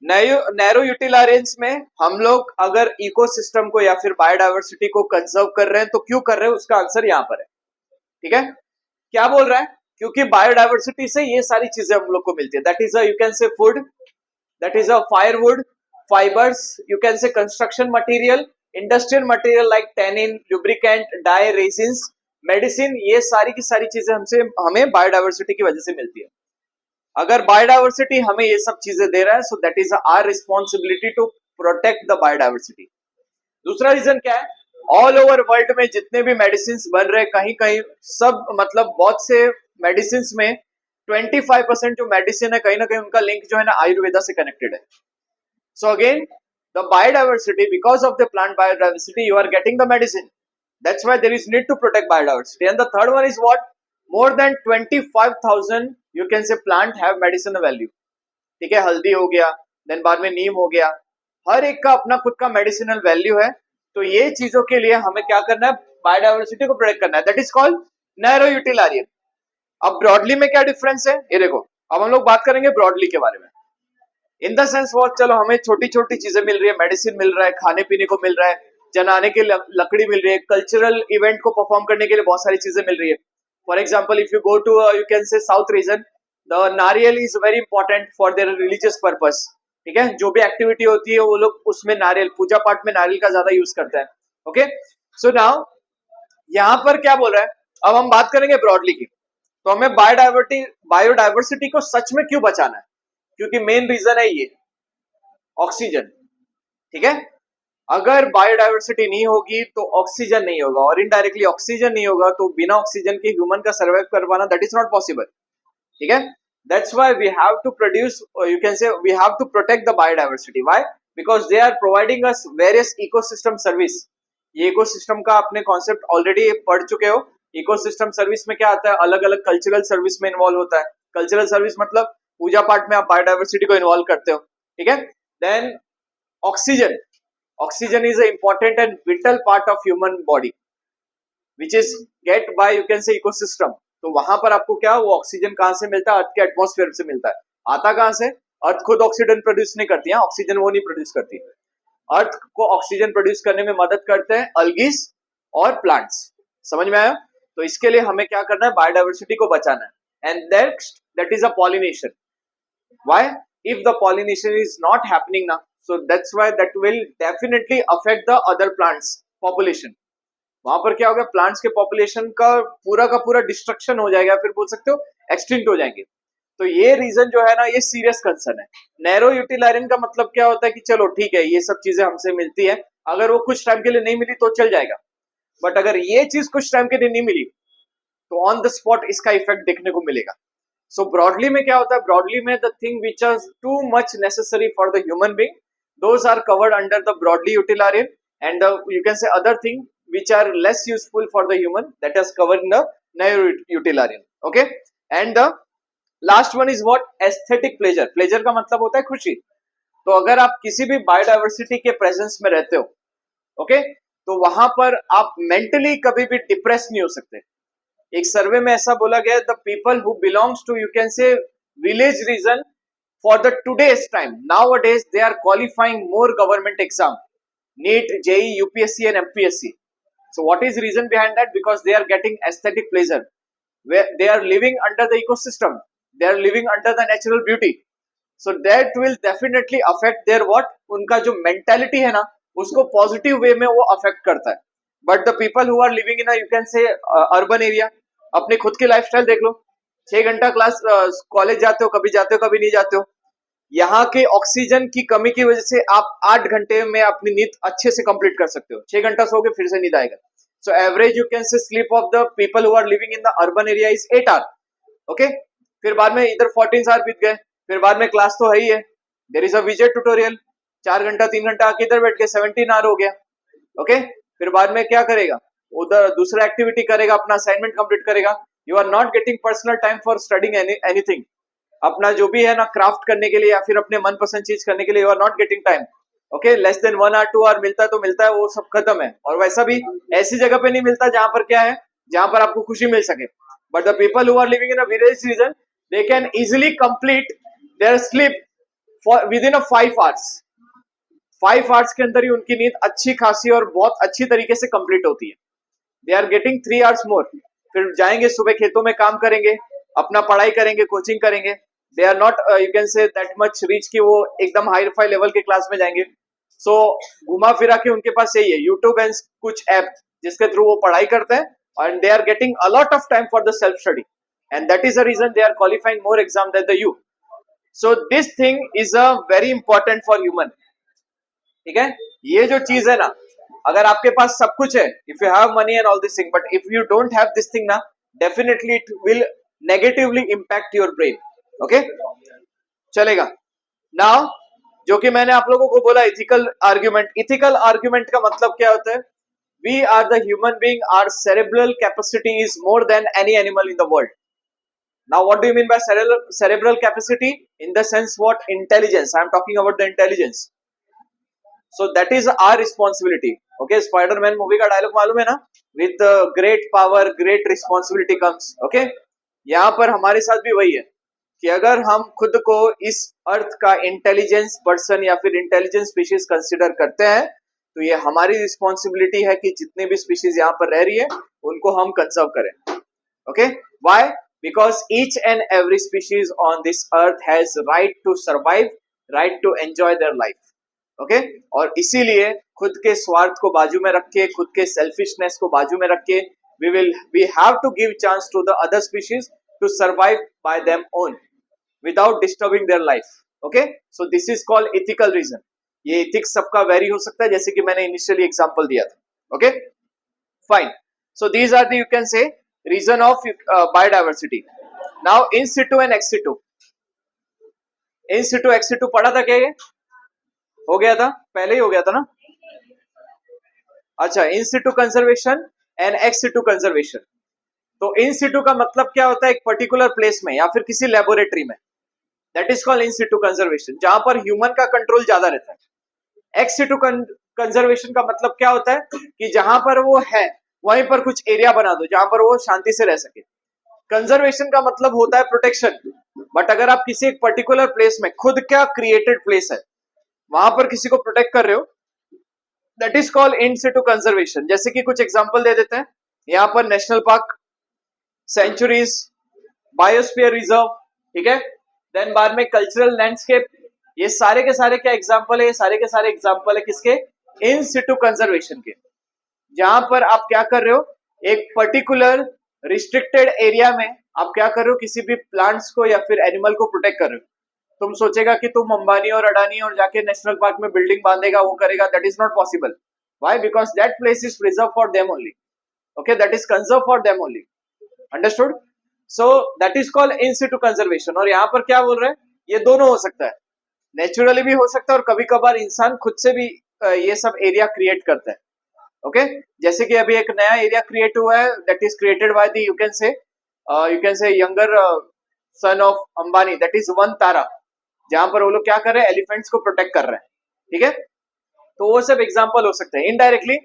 नैरो यूटिलारियंस में हम लोग अगर इकोसिस्टम को या फिर बायोडाइवर्सिटी को कंजर्व कर रहे हैं तो क्यों कर रहे हैं, उसका आंसर यहां पर है. ठीक है, क्या बोल रहा है? क्योंकि बायोडाइवर्सिटी से ये सारी चीजें हम लोग को मिलती है. That is a you can से food, that is a firewood, fibers, you can say construction material, industrial material like tannin, lubricant, dye, resins, medicine. ये सारी की सारी चीजें हमसे हमें बायोडाइवर्सिटी की वजह से मिलती है. अगर बायोडाइवर्सिटी हमें ये सब चीजें दे रहा है, so that is our responsibility to protect the biodiversity. दूसरा रीजन क्या है? ऑल ओवर वर्ल्ड में जितने भी मेडिसिन बन रहे, कहीं कहीं सब मतलब बहुत से मेडिसिन में 25% जो मेडिसिन है कहीं ना कहीं उनका लिंक जो है ना आयुर्वेदा से कनेक्टेड है. So again the biodiversity, because of the plant biodiversity you are getting the medicine. That's why there is need to protect biodiversity. And the third one is what? More than 25,000 you can say plant have medicinal value. ठीक है, हल्दी हो गया, then बाद में नीम हो गया, हर एक का अपना खुद का मेडिसिनल वैल्यू है. तो ये चीजों के लिए हमें क्या करना है? बायोडाइवर्सिटी को प्रोटेक्ट करना है. That is called narrow utilitarian. अब ब्रॉडली में क्या डिफरेंस है ये देखो. अब हम लोग बात करेंगे ब्रॉडली के बारे में. इन द सेंस वो चलो हमें छोटी छोटी चीजें मिल रही है, मेडिसिन मिल रहा है, खाने पीने को मिल रहा है, जलाने के लकड़ी मिल रही है, कल्चरल इवेंट को परफॉर्म करने के लिए बहुत सारी चीजें मिल रही है. For example if you go to you can say south region, the nariyal is very important for their religious purpose. ठीक है, जो भी एक्टिविटी होती है वो लोग उसमें नारियल, पूजा पाठ में नारियल का ज्यादा यूज करते हैं. ओके, सो नाउ यहाँ पर क्या बोल रहा है? अब हम बात करेंगे ब्रॉडली की. तो हमें बायोडाइवर्सिटी को सच में क्यों बचाना है? क्योंकि मेन रीजन है ये ऑक्सीजन. ठीक है, अगर बायोडाइवर्सिटी नहीं होगी तो ऑक्सीजन नहीं होगा, और इनडायरेक्टली ऑक्सीजन नहीं होगा तो बिना ऑक्सीजन के ह्यूमन का सर्वाइव कर पाना दैट इज नॉट पॉसिबल. ठीक है, that's why we have to produce you can say we have to protect the biodiversity. Why? Because they are providing us various ecosystem service. ये ecosystem का आपने concept already पढ़ चुके हो. Ecosystem service में क्या आता है? अलग अलग कल्चरल सर्विस में इन्वॉल्व होता है. कल्चरल सर्विस मतलब पूजा पाठ में आप बायोडाइवर्सिटी को इन्वॉल्व करते हो. ठीक है, then oxygen, oxygen is a important and vital part of human body which is get by you can say ecosystem. तो वहां पर आपको क्या, वो ऑक्सीजन कहाँ से मिलता है? अर्थ के एटमॉस्फेयर से मिलता है। आता कहाँ से? अर्थ खुद ऑक्सीजन प्रोड्यूस नहीं करती है, ऑक्सीजन वो नहीं प्रोड्यूस करती। अर्थ को ऑक्सीजन प्रोड्यूस करने में मदद करते हैं अल्गीज और प्लांट्स। समझ में आया? तो इसके लिए हमें क्या करना है? बायोडाइवर्सिटी को बचाना है। And that is a pollination. Why? If the pollination is not happening ना, so that's why that will definitely affect the other plants population. वहां पर क्या होगा? प्लांट्स के पॉपुलेशन का पूरा डिस्ट्रक्शन हो जाएगा, फिर बोल सकते हो एक्सटिंक्ट हो जाएंगे। तो ये रीजन जो है ना, ये सीरियस कंसर्न है। नैरो यूटिलारियन का मतलब क्या होता है कि चलो ठीक है, ये सब चीजें हमसे मिलती है, अगर वो कुछ टाइम के लिए नहीं मिली तो चल जाएगा, बट अगर ये चीज कुछ टाइम के लिए नहीं मिली तो ऑन द स्पॉट इसका इफेक्ट देखने को मिलेगा। सो ब्रॉडली में क्या होता है? ब्रॉडली में the thing which are too much necessary for the human being, those are covered under the broadly utilitarian, and you can say other thing which are less useful for the human, that is covered in the neo-utilitarian. Okay, and the last one is what? Aesthetic pleasure. Pleasure का मतलब होता है खुशी। तो अगर आप किसी भी बायोडाइवर्सिटी के प्रेजेंस में रहते हो, ओके, तो वहां पर आप मेंटली कभी भी डिप्रेस नहीं हो सकते। एक सर्वे में ऐसा बोला गया, the people who belongs to you can say village region for the today's time, nowadays they are qualifying more government exam, NEET, JEE, UPSC and MPSC. So what is reason behind that? Because they are getting aesthetic pleasure, where they are living under the ecosystem, they are living under the natural beauty. So that will definitely affect their what? उनका जो mentality है ना, उसको positive way में वो affect करता है. But the people who are living in a you can say urban area, अपने खुद की lifestyle देख लो, 6 घंटा क्लास कॉलेज जाते हो, कभी नहीं जाते हो। यहाँ के ऑक्सीजन की कमी की वजह से आप 8 घंटे में अपनी नींद अच्छे से कंप्लीट कर सकते हो। 6 घंटा सोओगे फिर से नींद आएगा। So average you can say sleep of the people who are living in the urban area is 8 hour. Okay, फिर बाद में इधर 14 आवर बीत गए, फिर बाद में क्लास तो है ही है, there is a visual tutorial, 4 घंटा 3 घंटा आके इधर बैठ के 17 आवर हो गया। ओके, फिर बाद में क्या करेगा? उधर दूसरा एक्टिविटी करेगा, अपना असाइनमेंट कंप्लीट करेगा। You are not getting personal time for studying anything. अपना जो भी है ना क्राफ्ट करने के लिए या फिर अपने मनपसंद चीज करने के लिए you are not getting time. Okay, less than 1 hour 2 hour मिलता है तो मिलता है, वो सब खत्म है। और वैसा भी ऐसी जगह पे नहीं मिलता जहां पर क्या है, जहां पर आपको खुशी मिल सके। But the people who are living in a village region, they can easily complete their sleep for within a 5 hours. 5 hours के अंदर ही उनकी नींद अच्छी खासी और बहुत अच्छी तरीके से कंप्लीट होती है। They are getting 3 hours more. फिर जाएंगे सुबह खेतों में काम करेंगे, अपना पढ़ाई करेंगे, कोचिंग करेंगे। They are not you can say that much reach कि वो एकदम हाई फाई लेवल के क्लास में जाएंगे। सो घुमा फिरा के उनके पास यही है, यूट्यूब एंड कुछ ऐप जिसके थ्रू वो पढ़ाई करते हैं, and they are getting a lot of time for the self study, and that is the reason they are qualifying more exam than the you. So this thing is a very important for human. ठीक है, ये जो चीज है ना, अगर आपके पास सब कुछ है, if you have money and all this thing, but if you don't have this thing ना, definitely it will negatively impact your brain. Okay, चलेगा। नाउ जो कि मैंने आप लोगों को बोला इथिकल आर्ग्यूमेंट, इथिकल आर्ग्यूमेंट का मतलब क्या होता है? We are the human being, our cerebral capacity is more than any animal in the world. Now what do you mean by cerebral capacity? In the sense what? Intelligence. I am talking about the intelligence. So that is our responsibility. Okay, Spider-Man movie का dialogue मालूम है ना? With great power, great responsibility comes. Okay, यहाँ पर हमारे साथ भी वही है कि अगर हम खुद को इस अर्थ का इंटेलिजेंस पर्सन या फिर इंटेलिजेंस स्पीशीज कंसिडर करते हैं, तो ये हमारी रिस्पॉन्सिबिलिटी है कि जितने भी स्पीशीज यहाँ पर रह रही है उनको हम कंजर्व करें। Okay, why? Because each and every species on this earth has right to survive, right to enjoy their life. Okay, और इसीलिए खुद के स्वार्थ को बाजू में रख के, खुद के सेल्फिशनेस को बाजू में रख के, we have to give chance to the other species to survive by them own without disturbing their life. Okay, so this is called ethical reason. ये ethics सबका vary हो सकता है, जैसे कि मैंने initially example दिया था। Okay, fine. So these are the you can say reason of biodiversity. Now in situ and ex situ. In situ ex situ पढ़ा था क्या? ये हो गया था, पहले ही हो गया था ना? अच्छा, in situ conservation and ex situ conservation. तो इन सिटू का मतलब क्या होता है? एक पर्टिकुलर प्लेस में या फिर किसी लेबोरेटरी में, that is called in situ conservation, जहां पर ह्यूमन का कंट्रोल ज्यादा रहता है। एक्स सिटू कंजर्वेशन का मतलब क्या होता है कि जहां पर वो है वहीं पर कुछ एरिया बना दो जहां पर वो शांति से रह सके। कंजर्वेशन का मतलब होता है प्रोटेक्शन। बट अगर आप किसी एक पर्टिकुलर प्लेस में, खुद क्या क्रिएटेड प्लेस है, वहां पर किसी को प्रोटेक्ट कर रहे हो, that is called in situ conservation. जैसे कि कुछ एग्जांपल दे देते हैं, यहाँ पर national park, sanctuaries, biosphere reserve, ठीक है। देन बाद में कल्चरल लैंडस्केप, ये सारे के सारे क्या एग्जांपल है, ये सारे के सारे एग्जांपल है किसके, इन सिटू कंजर्वेशन के। जहां पर आप क्या कर रहे हो, एक पर्टिकुलर रिस्ट्रिक्टेड एरिया में आप क्या कर रहे हो, किसी भी प्लांट्स को या फिर एनिमल को प्रोटेक्ट कर रहे हो। तुम सोचेगा कि तुम अंबानी और अडानी और जाके नेशनल पार्क में बिल्डिंग बांधेगा, वो करेगा, that is not possible. Why? Because that place is preserve for them only, okay, that is conserve for them only, understood. So that is called in situ conservation. और यहाँ पर क्या बोल रहे हैं, ये दोनों हो सकता है, नेचुरली भी हो सकता है और कभी कभार इंसान खुद से भी ये सब एरिया क्रिएट करता है, ओके। जैसे कि अभी एक नया एरिया क्रिएट हुआ है, that is created by the, you can say younger son of Ambani, that is Vantara, जहां पर वो लोग क्या कर रहे हैं, एलिफेंट्स को प्रोटेक्ट कर रहे हैं, ठीक है। तो वो सब एग्जांपल हो सकते हैं इनडायरेक्टली।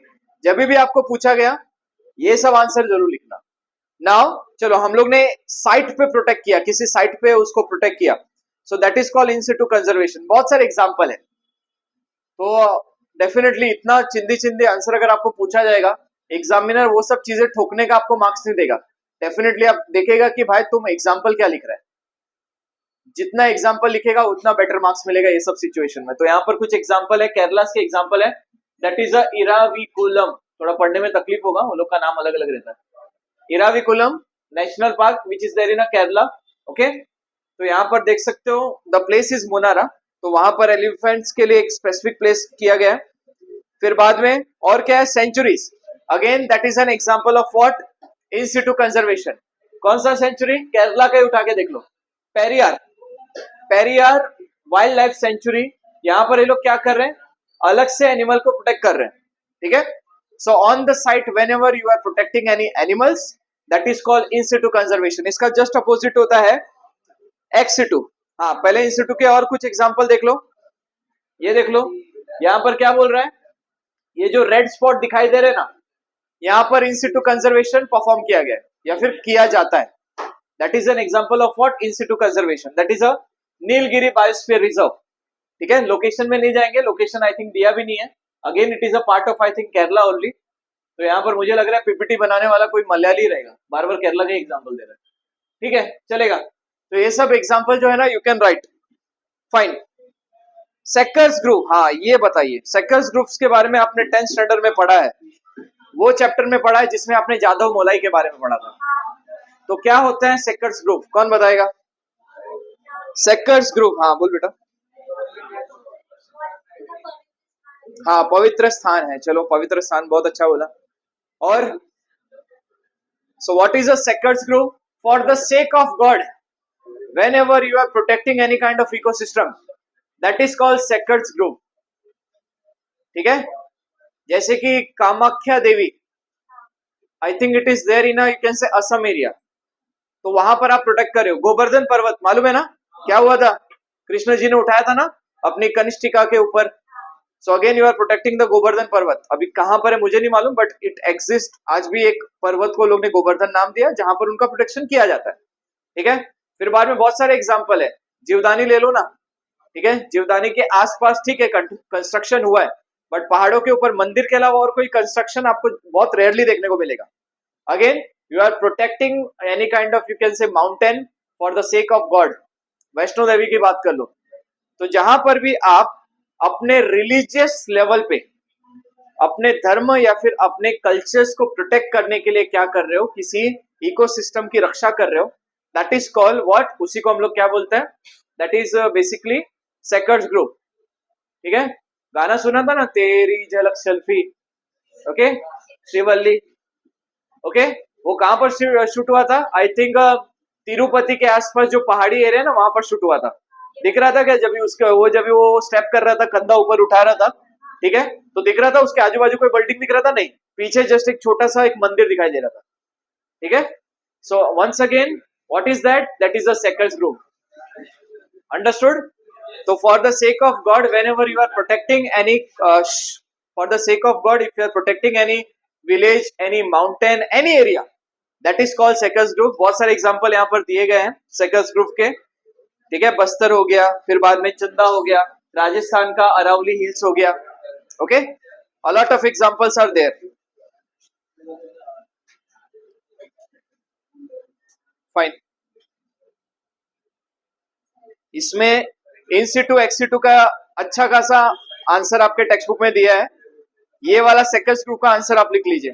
जब भी आपको पूछा गया ये सब आंसर जरूर लिखना। नाउ चलो, हम लोग ने साइट पे प्रोटेक्ट किया, किसी साइट पे उसको प्रोटेक्ट किया, सो that is called in situ conservation. बहुत सारे एग्जांपल है। तो डेफिनेटली इतना चिंदी चिंदी आंसर अगर आपको पूछा जाएगा, एग्जामिनर वो सब चीजें ठोकने का आपको मार्क्स नहीं देगा। डेफिनेटली आप देखेगा कि भाई तुम एग्जाम्पल क्या लिख रहा है, जितना एग्जाम्पल लिखेगा उतना बेटर मार्क्स मिलेगा ये सब सिचुएशन में। तो यहाँ पर कुछ एग्जाम्पल है, केरला के एग्जाम्पल है, दैट इज इराविकुलम। थोड़ा पढ़ने में तकलीफ होगा, वो लोग का नाम अलग अलग रहता है। Eravikulam national park which is there in Kerala, okay. तो यहाँ पर देख सकते हो, द प्लेस इज मुनारा, तो वहां पर एलिफेंट्स के लिए एक स्पेसिफिक प्लेस किया गया है। फिर बाद में और क्या है, sanctuaries, again that is an example of what, in situ conservation. कौन सा सेंचुरी, केरला का ही उठा के देख लो, Periyar, Periyar wild life sanctuary. यहाँ पर ये लोग क्या कर रहे हैं, अलग से एनिमल को प्रोटेक्ट कर रहे हैं, ठीक है। So on the site whenever you are protecting any animals, that is called in situ conservation. इसका जस्ट अपोजिट होता है एक्स सिटू। हाँ, पहले इन सिटू के और कुछ एग्जाम्पल देख लो। ये देख लो, यहाँ पर क्या बोल रहा है, ये जो रेड स्पॉट दिखाई दे रहे हैं ना, यहाँ पर इन सिटू कंजर्वेशन परफॉर्म किया गया है या फिर किया जाता है। That is an example of what, in situ conservation. That is a Nilgiri biosphere reserve, ठीक है। लोकेशन में नहीं जाएंगे, लोकेशन आई थिंक दिया भी नहीं है। Again it is a part of I think Kerala only. तो यहाँ पर मुझे लग रहा है पीपीटी बनाने वाला कोई मलयाली रहेगा, बार बार केरला का एग्जाम्पल दे रहा है, ठीक है, चलेगा। तो ये सब एग्जाम्पल जो है ना, you can write, fine. Seekers group, हाँ ये बताइए, सेकर्स ग्रुप्स के बारे में आपने 10th स्टैंडर्ड में पढ़ा है, वो चैप्टर में पढ़ा है जिसमें आपने जादव मोलाई के बारे में पढ़ा था। तो क्या होता है सेकर्स ग्रुप, कौन बताएगा? सेकर्स ग्रुप, हाँ बोल बेटा। हाँ, पवित्र स्थान है, चलो पवित्र स्थान, बहुत अच्छा बोला। और so what is a sacred group? For the sake of God, whenever you are protecting any kind of ecosystem, that is called sacred group, ठीक है। जैसे कि Kamakhya Devi, I think it is there in you can say Assam area, तो वहां पर आप protect कर रहे हो। गोवर्धन पर्वत मालूम है ना, क्या हुआ था, कृष्ण जी ने उठाया था ना अपनी कनिष्ठिका के ऊपर। So again you are protecting the Govardhan Parvat. अभी कहां पर है मुझे नहीं मालूम, बट इट एग्जिस्ट, आज भी एक पर्वत को लोग ने गोवर्धन नाम दिया जहां पर उनका प्रोटेक्शन किया जाता है, ठीक है। फिर बाद में बहुत सारे एग्जाम्पल है, जीवदानी ले लो ना, ठीक है। जीवदानी के आसपास ठीक है कंस्ट्रक्शन हुआ है, बट पहाड़ों के ऊपर मंदिर के अलावा और कोई कंस्ट्रक्शन आपको बहुत रेयरली देखने को मिलेगा। Again you are protecting any kind of, you can say mountain, for the sake of God. Vaishno Devi की बात कर लो, तो जहां पर भी आप अपने रिलीजियस लेवल पे अपने धर्म या फिर अपने कल्चर्स को प्रोटेक्ट करने के लिए क्या कर रहे हो, किसी इकोसिस्टम की रक्षा कर रहे हो, दैट इज कॉल्ड व्हाट, उसी को हम लोग क्या बोलते हैं, that is basically seekers group, ठीक है। गाना सुना था ना, तेरी झलक सेल्फी, ओके, श्रीवल्ली, ओके। वो कहां पर शूट हुआ था, आई थिंक तिरुपति के आसपास जो पहाड़ी एरिया है ना, वहां पर शूट हुआ था। दिख रहा था क्या, जब वो स्टेप कर रहा था, कंधा ऊपर उठा रहा था, ठीक है, तो दिख रहा था उसके आजू बाजू कोई बिल्डिंग दिख रहा था, नहीं, पीछे जस्ट एक छोटा सा एक मंदिर दिखाई दे रहा था, ठीक है। So once again what is that, that is a sacred grove, understood. So for the sake of God, whenever you are protecting any, for the sake of God, if you are protecting any village, any mountain, any area, that is called seekers group. बहुत सारे example यहाँ पर दिए गए हैं seekers group के. ठीक है, बस्तर हो गया, फिर बाद में चंदा हो गया, राजस्थान का अरावली हिल्स हो गया. Okay, a lot of examples are there. Fine. इसमें इन सिटू एक्स सिटू का अच्छा खासा आंसर आपके टेक्स्ट बुक में दिया है. ये वाला सेकंड ग्रुप का आंसर आप लिख लीजिए.